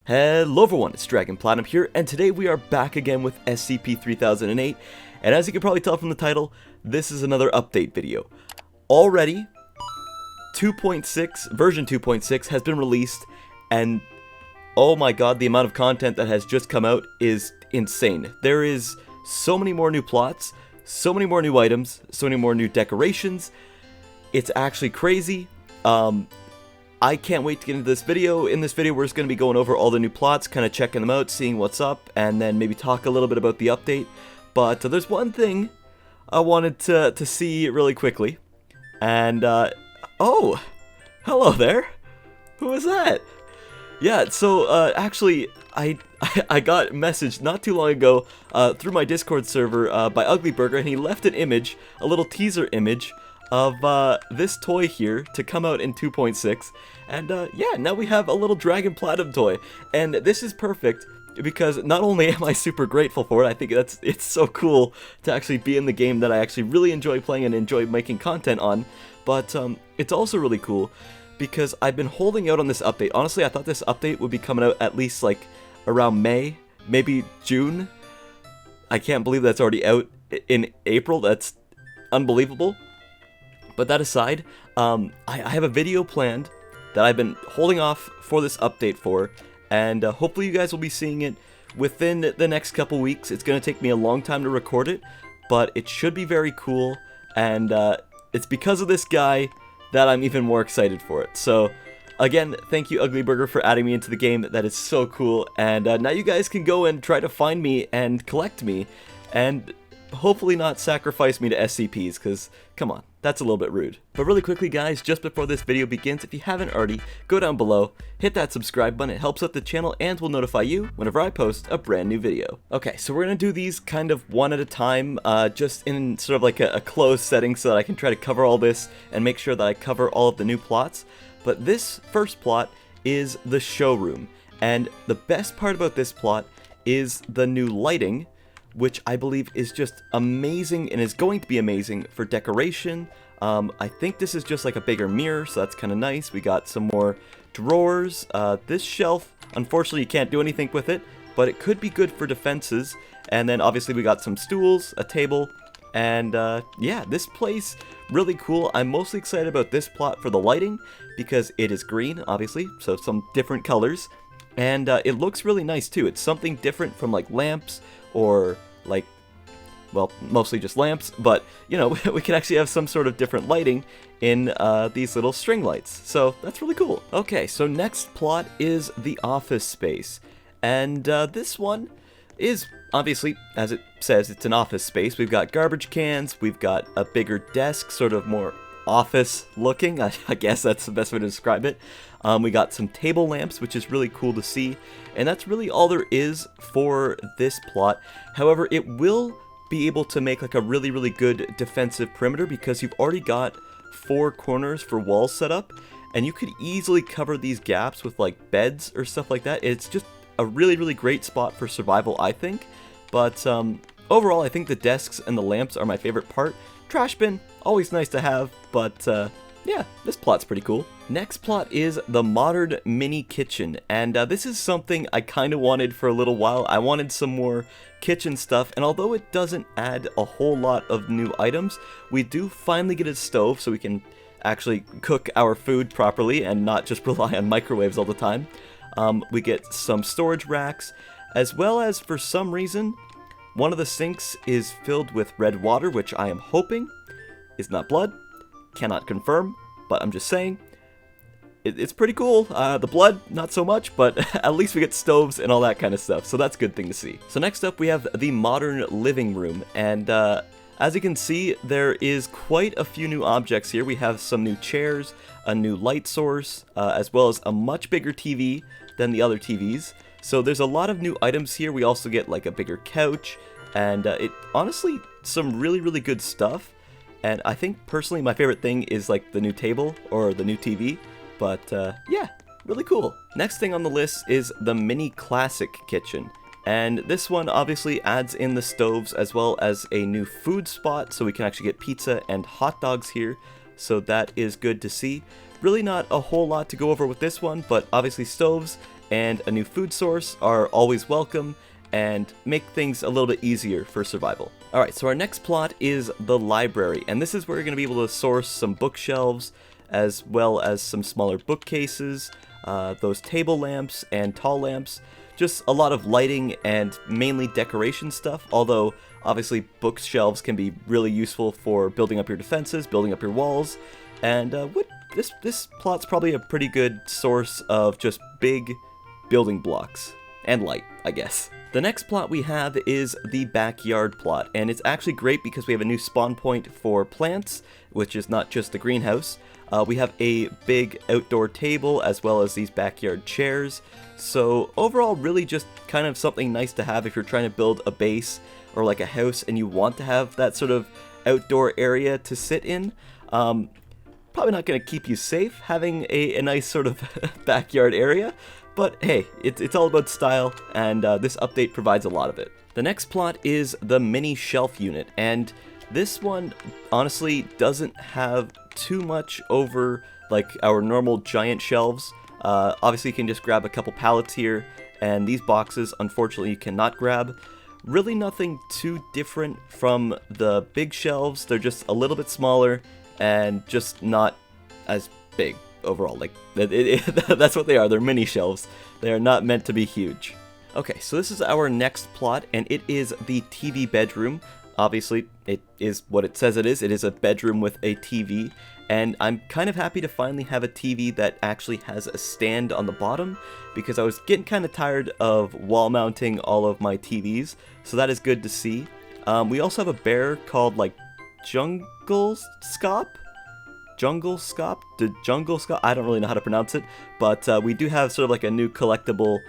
Hello everyone, it's dragonplatinum here, and today we are back again with SCP-3008, and as you can probably tell from the title, this is another update video. Already, version 2.6 has been released, and oh my god, the amount of content that has just come out is insane. There is so many more new plots, so many more new items, so many more new decorations. It's actually crazy. I can't wait to get into this video. In this video, we're just going to be going over all the new plots, kind of checking them out, seeing what's up, and then maybe talk a little bit about the update. But there's one thing I wanted to see really quickly. And, oh, hello there. Who is that? Yeah, so, actually, I got a message not too long ago through my Discord server by Ugly Burger, and he left an image, a little teaser image, of this toy here to come out in 2.6, and yeah, now we have a little dragonplatinum toy, and this is perfect because not only am I super grateful for it, I think it's so cool to actually be in the game that I actually really enjoy playing and enjoy making content on, but it's also really cool because I've been holding out on this update. Honestly, I thought this update would be coming out at least like around May, maybe June. I can't believe that's already out in April. That's unbelievable. But that aside, I have a video planned that I've been holding off for this update for, and hopefully you guys will be seeing it within the next couple weeks. It's going to take me a long time to record it, but it should be very cool, and it's because of this guy that I'm even more excited for it. So, again, thank you Ugly Burger for adding me into the game. That is so cool, and now you guys can go and try to find me and collect me, and hopefully not sacrifice me to SCPs, because, come on, that's a little bit rude. But really quickly guys, just before this video begins, if you haven't already, go down below, hit that subscribe button, it helps out the channel and will notify you whenever I post a brand new video. Okay, so we're gonna do these kind of one at a time, just in sort of like a closed setting so that I can try to cover all this and make sure that I cover all of the new plots. But this first plot is the showroom, and the best part about this plot is the new lighting, which I believe is just amazing and is going to be amazing for decoration. I think this is just like a bigger mirror, so that's kind of nice. We got some more drawers. This shelf, unfortunately you can't do anything with it, but it could be good for defenses. And then obviously we got some stools, a table, and yeah, this place, really cool. I'm mostly excited about this plot for the lighting, because it is green, obviously, so some different colors. And it looks really nice too. It's something different from like lamps, or like, well, mostly just lamps, but you know, we can actually have some sort of different lighting in these little string lights, so that's really cool. Okay, so next plot is the office space, and this one is obviously, as it says, it's an office space. We've got garbage cans, we've got a bigger desk, sort of more office looking, I guess that's the best way to describe it. We got some table lamps, which is really cool to see, and that's really all there is for this plot. However, it will be able to make like a really good defensive perimeter, because you've already got 4 corners for walls set up, and you could easily cover these gaps with like beds or stuff like that. It's just a really great spot for survival, I think. But overall, I think the desks and the lamps are my favorite part. Trash bin, always nice to have, but yeah, this plot's pretty cool. Next plot is the modern mini kitchen, and this is something I kind of wanted for a little while. I wanted some more kitchen stuff, and although it doesn't add a whole lot of new items, we do finally get a stove so we can actually cook our food properly and not just rely on microwaves all the time. We get some storage racks, as well as, for some reason, one of the sinks is filled with red water, which I am hoping is not blood. Cannot confirm, but I'm just saying. It's pretty cool. The blood, not so much, but at least we get stoves and all that kind of stuff, so that's a good thing to see. So next up we have the modern living room, and as you can see, there is quite a few new objects here. We have some new chairs, a new light source, as well as a much bigger TV than the other TVs. So there's a lot of new items here. We also get like a bigger couch, and it honestly, some really good stuff. And I think personally my favorite thing is like the new table or the new TV, but yeah, really cool. Next thing on the list is the mini classic kitchen, and this one obviously adds in the stoves as well as a new food spot, so we can actually get pizza and hot dogs here, so that is good to see. Really not a whole lot to go over with this one, but obviously stoves and a new food source are always welcome and make things a little bit easier for survival. Alright, so our next plot is the library, and this is where you're going to be able to source some bookshelves, as well as some smaller bookcases, those table lamps and tall lamps, just a lot of lighting and mainly decoration stuff, although obviously bookshelves can be really useful for building up your defenses, building up your walls, and this plot's probably a pretty good source of just big building blocks. And light, I guess. The next plot we have is the backyard plot, and it's actually great because we have a new spawn point for plants, which is not just the greenhouse. We have a big outdoor table as well as these backyard chairs, so overall really just kind of something nice to have if you're trying to build a base or like a house and you want to have that sort of outdoor area to sit in. Probably not going to keep you safe having a nice sort of backyard area, but hey, it's all about style, and this update provides a lot of it. The next plot is the mini shelf unit, and this one honestly doesn't have too much over like our normal giant shelves. Obviously you can just grab a couple pallets here, and these boxes unfortunately you cannot grab. Really nothing too different from the big shelves, they're just a little bit smaller and just not as big overall. Like that's what they are, they're mini shelves. They are not meant to be huge. Okay, so this is our next plot, and it is the TV bedroom. Obviously, it is what it says it is. It is a bedroom with a TV, and I'm kind of happy to finally have a TV that actually has a stand on the bottom, because I was getting kind of tired of wall mounting all of my TVs, so that is good to see. We also have a bear called, like, Jungle Scop? I don't really know how to pronounce it, but we do have sort of like a new collectible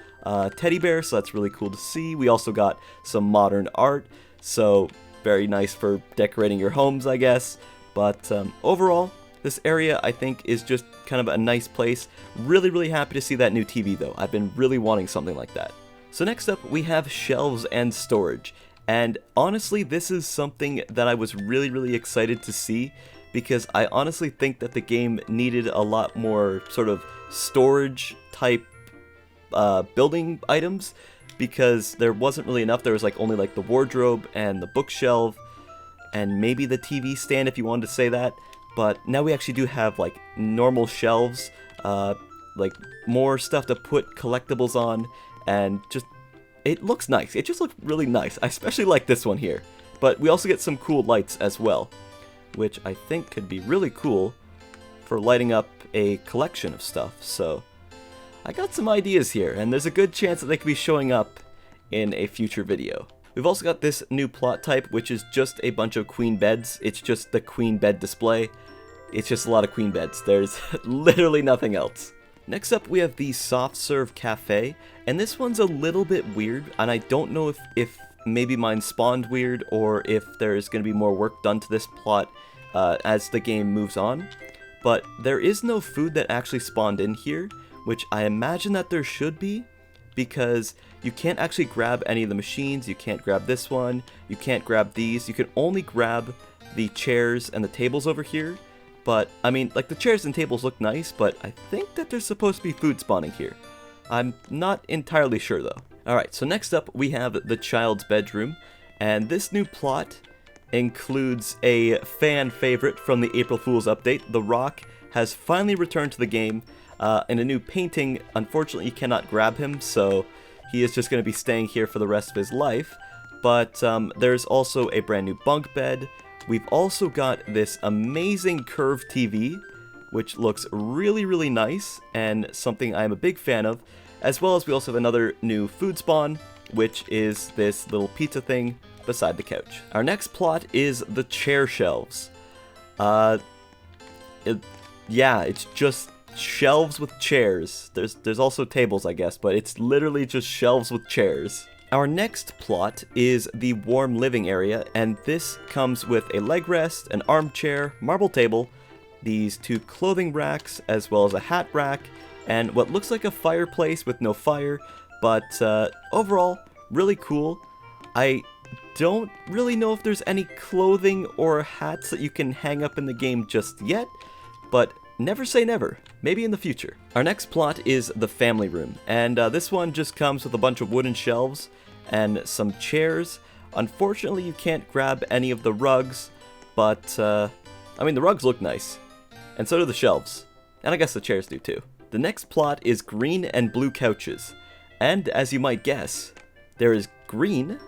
teddy bear, so that's really cool to see. We also got some modern art, so very nice for decorating your homes, I guess. But overall, this area I think is just kind of a nice place. Really happy to see that new TV though. I've been really wanting something like that. So next up we have shelves and storage, and honestly this is something that I was really excited to see, because I honestly think that the game needed a lot more sort of storage type building items, because there wasn't really enough. There was like only like the wardrobe and the bookshelf and maybe the TV stand if you wanted to say that, but now we actually do have like normal shelves, like more stuff to put collectibles on, and just it looks nice. It just looks really nice. I especially like this one here, but we also get some cool lights as well, which I think could be really cool for lighting up a collection of stuff. So I got some ideas here, and there's a good chance that they could be showing up in a future video. We've also got this new plot type, which is just a bunch of queen beds. It's just the queen bed display. It's just a lot of queen beds. There's literally nothing else. Next up, we have the soft serve cafe, and this one's a little bit weird, and I don't know if maybe mine spawned weird, or if there's going to be more work done to this plot as the game moves on. But there is no food that actually spawned in here, which I imagine that there should be, because you can't actually grab any of the machines. You can't grab this one, you can't grab these, you can only grab the chairs and the tables over here. But I mean, like, the chairs and tables look nice, but I think that there's supposed to be food spawning here. I'm not entirely sure though. Alright, so next up we have the child's bedroom, and this new plot includes a fan favorite from the April Fool's update. The Rock has finally returned to the game in a new painting. Unfortunately, you cannot grab him, so he is just going to be staying here for the rest of his life. But there's also a brand new bunk bed. We've also got this amazing curved TV, which looks really nice, and something I'm a big fan of, as well as we also have another new food spawn, which is this little pizza thing beside the couch. Our next plot is the chair shelves. Yeah, it's just shelves with chairs. There's also tables, I guess, but it's literally just shelves with chairs. Our next plot is the warm living area, and this comes with a leg rest, an armchair, marble table, these two clothing racks, as well as a hat rack, and what looks like a fireplace with no fire, but overall, really cool. I don't really know if there's any clothing or hats that you can hang up in the game just yet, but never say never. Maybe in the future. Our next plot is the family room, and this one just comes with a bunch of wooden shelves and some chairs. Unfortunately, you can't grab any of the rugs, but, I mean, the rugs look nice. And so do the shelves. And I guess the chairs do too. The next plot is green and blue couches. And as you might guess, there is green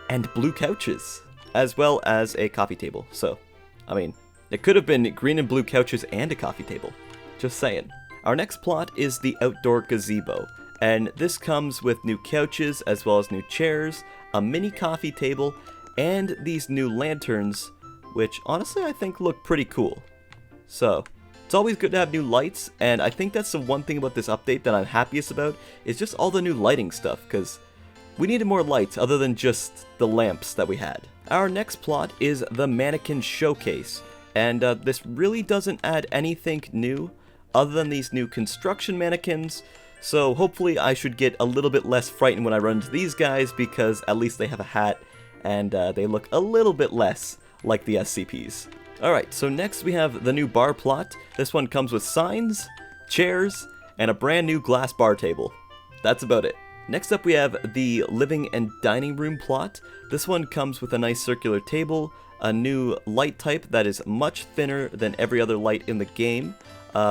and blue couches, as well as a coffee table. So, I mean, it could have been green and blue couches and a coffee table. Just saying. Our next plot is the outdoor gazebo. And this comes with new couches, as well as new chairs, a mini coffee table, and these new lanterns, which honestly I think look pretty cool. So, it's always good to have new lights, and I think that's the one thing about this update that I'm happiest about, is just all the new lighting stuff, because we needed more lights other than just the lamps that we had. Our next plot is the Mannequin Showcase, and this really doesn't add anything new other than these new construction mannequins, so hopefully I should get a little bit less frightened when I run into these guys, because at least they have a hat, and they look a little bit less like the SCPs. Alright, so next we have the new bar plot. This one comes with signs, chairs, and a brand new glass bar table. That's about it. Next up we have the living and dining room plot. This one comes with a nice circular table, a new light type that is much thinner than every other light in the game.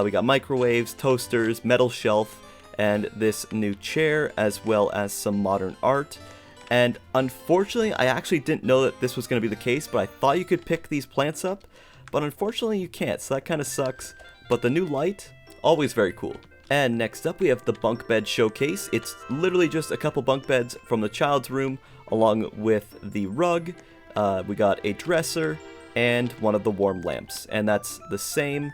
We got microwaves, toasters, metal shelf, and this new chair, as well as some modern art. And unfortunately, I actually didn't know that this was going to be the case, but I thought you could pick these plants up, but unfortunately you can't, so that kind of sucks. But the new light, always very cool. And next up we have the Bunk Bed Showcase. It's literally just a couple bunk beds from the child's room, along with the rug. We got a dresser, and one of the warm lamps. And that's the same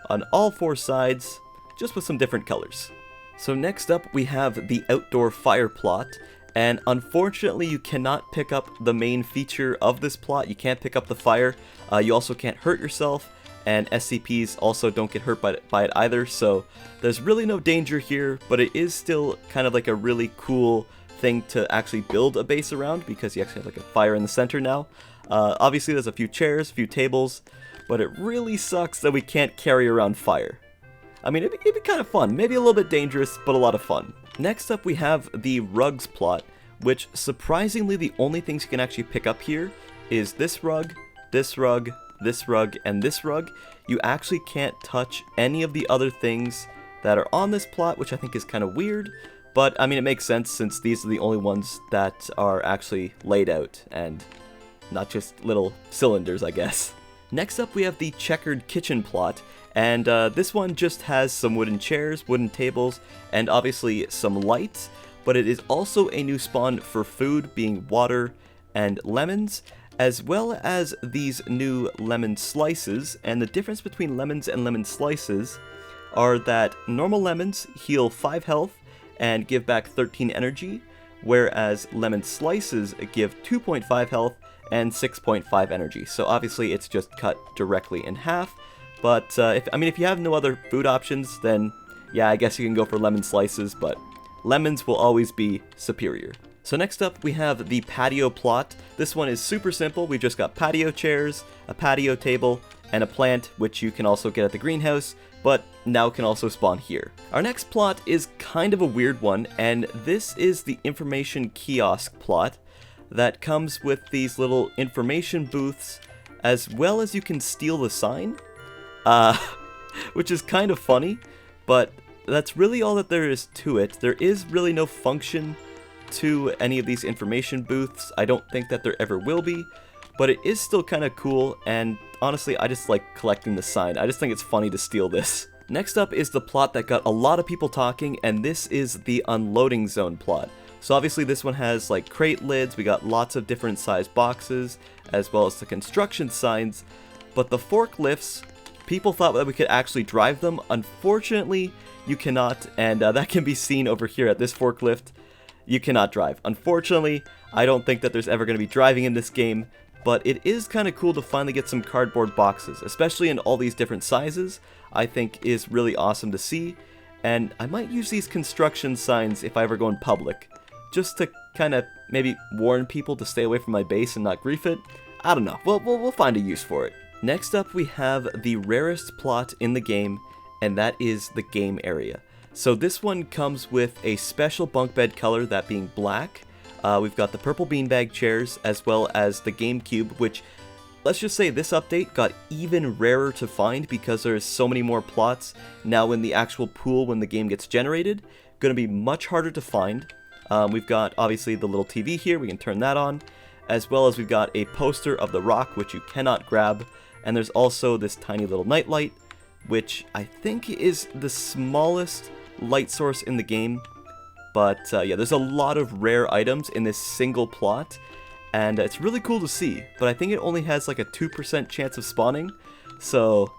on all four sides, just with some different colors. So next up we have the outdoor fire plot. And unfortunately, you cannot pick up the main feature of this plot. You can't pick up the fire. You also can't hurt yourself, and SCPs also don't get hurt by it either, so there's really no danger here, but it is still kind of like a really cool thing to actually build a base around, because you actually have like a fire in the center now. Obviously, there's a few chairs, a few tables, but it really sucks that we can't carry around fire. I mean, it'd be kind of fun. Maybe a little bit dangerous, but a lot of fun. Next up, we have the rugs plot, which surprisingly the only things you can actually pick up here is this rug, this rug, this rug, and this rug. You actually can't touch any of the other things that are on this plot, which I think is kind of weird, but I mean, it makes sense since these are the only ones that are actually laid out and not just little cylinders, I guess. Next up, we have the checkered kitchen plot. And this one just has some wooden chairs, wooden tables, and obviously some lights, but it is also a new spawn for food, being water and lemons, as well as these new lemon slices. And the difference between lemons and lemon slices are that normal lemons heal 5 health and give back 13 energy, whereas lemon slices give 2.5 health and 6.5 energy. So obviously it's just cut directly in half. But, if you have no other food options, then, yeah, I guess you can go for lemon slices, but lemons will always be superior. So next up, we have the patio plot. This one is super simple. We've just got patio chairs, a patio table, and a plant, which you can also get at the greenhouse, but now can also spawn here. Our next plot is kind of a weird one, and this is the information kiosk plot that comes with these little information booths, as well as you can steal the sign. Which is kind of funny, but that's really all that there is to it. There is really no function to any of these information booths. I don't think that there ever will be, but it is still kind of cool, and honestly, I just like collecting the sign. I just think it's funny to steal this. Next up is the plot that got a lot of people talking, and this is the unloading zone plot. So obviously this one has like crate lids, we got lots of different size boxes, as well as the construction signs, but the forklifts, people thought that we could actually drive them. Unfortunately, you cannot, and that can be seen over here at this forklift. You cannot drive. Unfortunately, I don't think that there's ever going to be driving in this game, but it is kind of cool to finally get some cardboard boxes, especially in all these different sizes. I think is really awesome to see, and I might use these construction signs if I ever go in public, just to kind of maybe warn people to stay away from my base and not grief it. I don't know. We'll find a use for it. Next up, we have the rarest plot in the game, and that is the game area. So this one comes with a special bunk bed color, that being black. We've got the purple beanbag chairs, as well as the GameCube, which, let's just say this update got even rarer to find because there's so many more plots now in the actual pool when the game gets generated. Going to be much harder to find. We've got, obviously, the little TV here, we can turn that on, as well as we've got a poster of The Rock, which you cannot grab, and there's also this tiny little nightlight, which I think is the smallest light source in the game. But yeah, there's a lot of rare items in this single plot, and it's really cool to see, but I think it only has like a 2% chance of spawning, so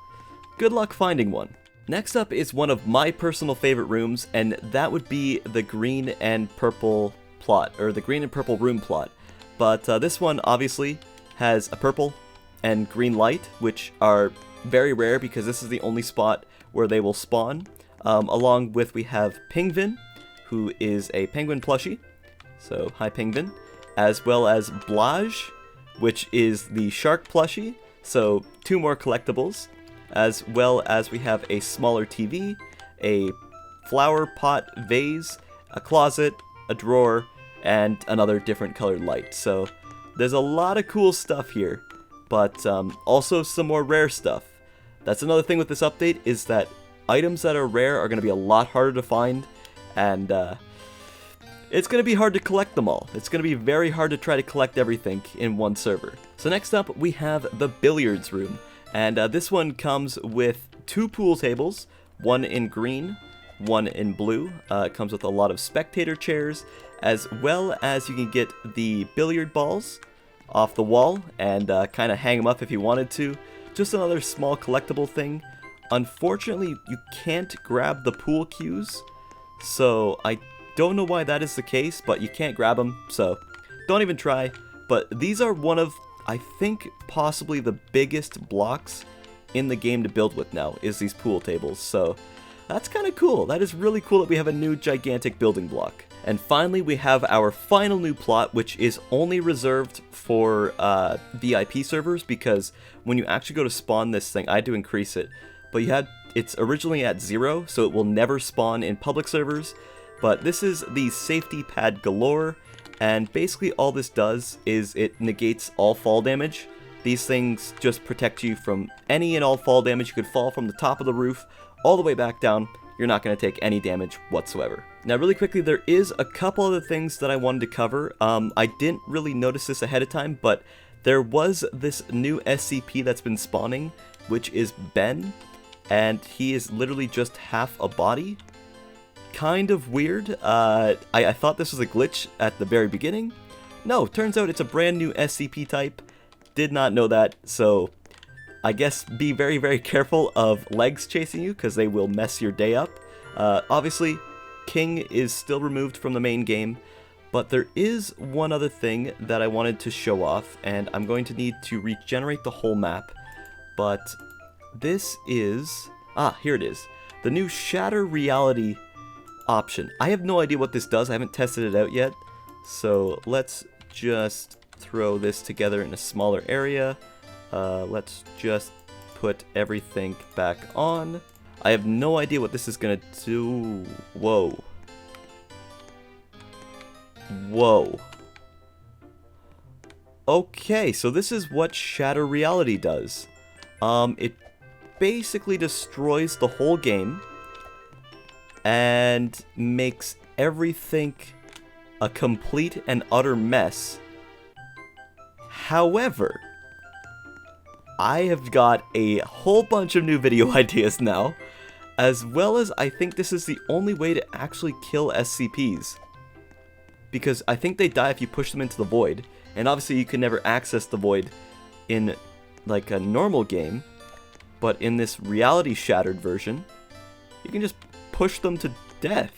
good luck finding one. Next up is one of my personal favorite rooms, and that would be the green and purple plot, or the green and purple room plot. But this one obviously has a purple and green light, which are very rare because this is the only spot where they will spawn. Along with, we have Penguin, who is a penguin plushie, so hi Penguin, as well as Blage, which is the shark plushie, so 2 more collectibles, as well as we have a smaller TV, a flower pot vase, a closet, a drawer, and another different colored light. So there's a lot of cool stuff here, but also some more rare stuff. That's another thing with this update, is that items that are rare are going to be a lot harder to find, and it's going to be hard to collect them all. It's going to be very hard to try to collect everything in one server. So next up, we have the Billiards Room, and this one comes with 2 pool tables, one in green, one in blue. It comes with a lot of spectator chairs, as well as you can get the billiard balls off the wall and kind of hang them up if you wanted to. Just another small collectible thing. Unfortunately, you can't grab the pool cues, so I don't know why that is the case, but you can't grab them, so don't even try. But these are one of, I think, possibly the biggest blocks in the game to build with now, is these pool tables, so that's kind of cool. That is really cool that we have a new gigantic building block. And finally, we have our final new plot, which is only reserved for VIP servers, because when you actually go to spawn this thing, I had to increase it, but it's originally at 0, so it will never spawn in public servers. But this is the safety Pad Galore, and basically all this does is it negates all fall damage. These things just protect you from any and all fall damage. You could fall from the top of the roof all the way back down. You're not going to take any damage whatsoever. Now, really quickly, there is a couple other things that I wanted to cover. I didn't really notice this ahead of time, but there was this new SCP that's been spawning, which is Ben, and he is literally just half a body. Kind of weird. I thought this was a glitch at the very beginning. No, turns out it's a brand new SCP type. Did not know that, so I guess be very, very careful of legs chasing you, because they will mess your day up. Obviously, King is still removed from the main game, but there is one other thing that I wanted to show off, and I'm going to need to regenerate the whole map. But this is... here it is. The new Shatter Reality option. I have no idea what this does. I haven't tested it out yet. So let's just throw this together in a smaller area. Let's just put everything back on. I have no idea what this is gonna do. Whoa. Whoa. Okay, so this is what Shatter Reality does. It basically destroys the whole game and makes everything a complete and utter mess. However, I have got a whole bunch of new video ideas now, as well as I think this is the only way to actually kill SCPs. Because I think they die if you push them into the void, and obviously you can never access the void in like a normal game, but in this reality shattered version, you can just push them to death.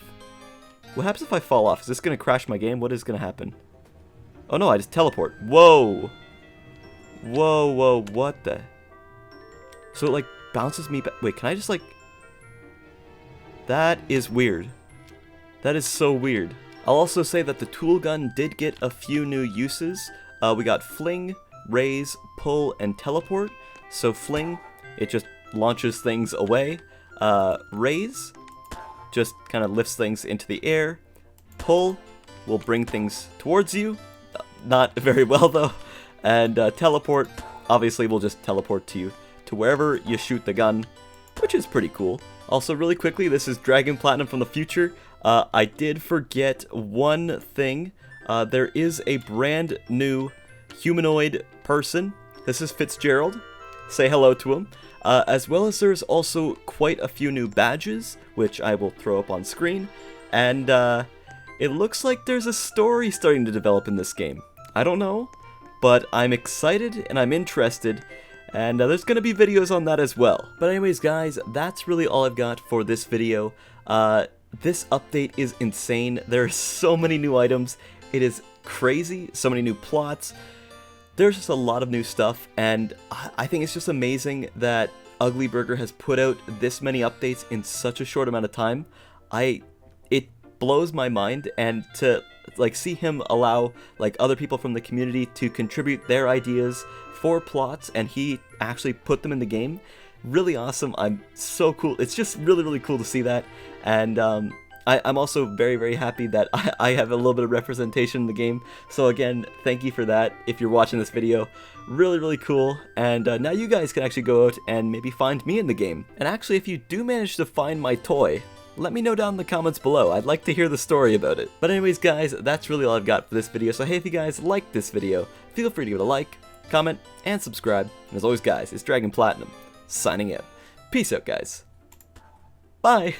What happens if I fall off? Is this going to crash my game? What is going to happen? Oh no, I just teleport. Whoa! Whoa, whoa, what the? So it like bounces me back. Wait, can I just like... That is weird. That is so weird. I'll also say that the tool gun did get a few new uses. We got fling, raise, pull, and teleport. So fling, it just launches things away. Raise, just kind of lifts things into the air. Pull will bring things towards you. Not very well though. And teleport, obviously will just teleport to you to wherever you shoot the gun, which is pretty cool. Also, really quickly, this is Dragon Platinum from the future. I did forget one thing. There is a brand new humanoid person. This is Fitzgerald. Say hello to him. As well as there's also quite a few new badges, which I will throw up on screen. And it looks like there's a story starting to develop in this game. I don't know, but I'm excited and I'm interested. And there's going to be videos on that as well. But anyways, guys, that's really all I've got for this video. This update is insane. There are so many new items. It is crazy. So many new plots. There's just a lot of new stuff. And I think it's just amazing that Ugly Burger has put out this many updates in such a short amount of time. It blows my mind. And to like see him allow like other people from the community to contribute their ideas for plots, and he actually put them in the game. Really awesome. I'm so cool. It's just really cool to see that. And I'm also very happy that I have a little bit of representation in the game. So again, thank you for that if you're watching this video. Really cool. And now you guys can actually go out and maybe find me in the game. And actually, if you do manage to find my toy, let me know down in the comments below. I'd like to hear the story about it. But anyways, guys, that's really all I've got for this video. So hey, if you guys liked this video, feel free to give it a like, comment, and subscribe. And as always, guys, it's Dragon Platinum, signing out. Peace out, guys. Bye!